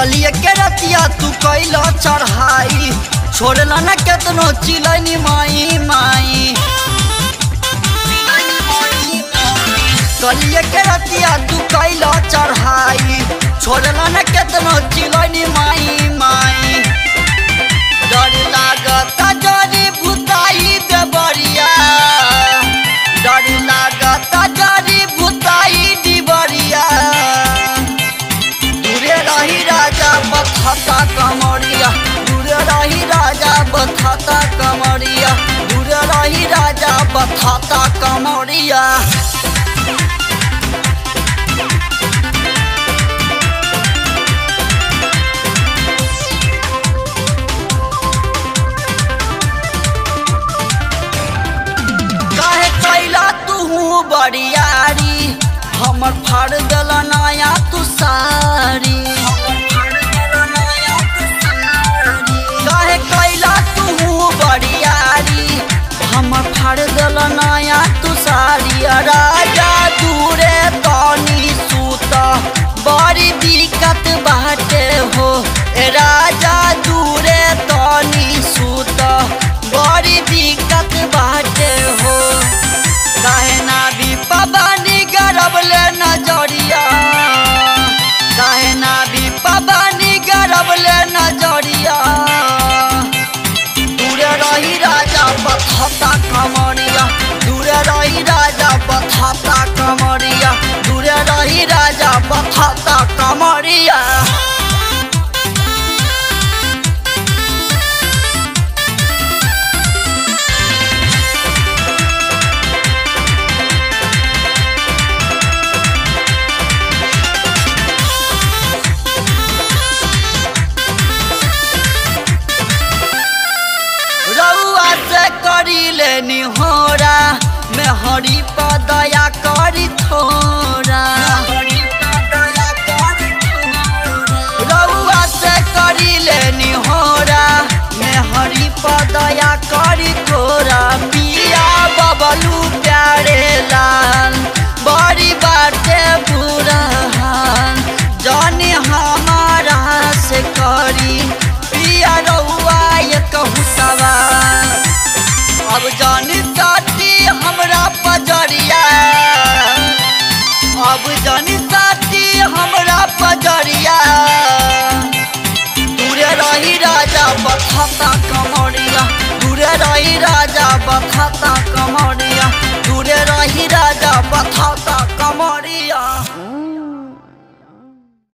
कलिए के रतिया तू कैला चढ़ाई छोड़ला न केतनो चिलनी माई माई। कलिए के रतिया तू कैला चढ़ाई छोड़ला न केतनो चिलनी माई माई। डर लागता जरी भुताई देवरिया, डर लागता जरी भुताई डिबरिया। दूरे रही राजा बथता कमरिया, दूरे रही राजा बथता कमरिया, दूरे रही राजा बथता कमरिया। बरियारी हमर फाड़ दल नया तू सारी, कहे कैला तू बरियारी हमर फाड़ दल नया तू सारी। राजा दूरे तनी सूत बड़ी दिक्कत बाटे हो, राजा दूरे तनी सूत बड़ी दिक्कत बाटे हो। काहे ना भी पबानी गरबले नजरिया, काहे ना भी पबानी गरबले नजरिया। दूरे रही राजा बथता कमरिया, दूरे रही राजा बथता कमरिया, दूरे रही राजा बथता कमरिया। निहोरा में हरी पदया करी थोड़ा, रउआ से करी ले निहोरा में हरी पदया करी थोड़ा। पिया बबलू प्यारे लाल बड़ी बाटे बुरा हाल, जाने हमारा से करी पिया रउआ ये कहू सवाल। अब जानी साथी हमरा पजरिया, अब जानी साथी हमरा पजरिया। दूरे रही राजा बथता कमरिया, दूरे रही राजा बथता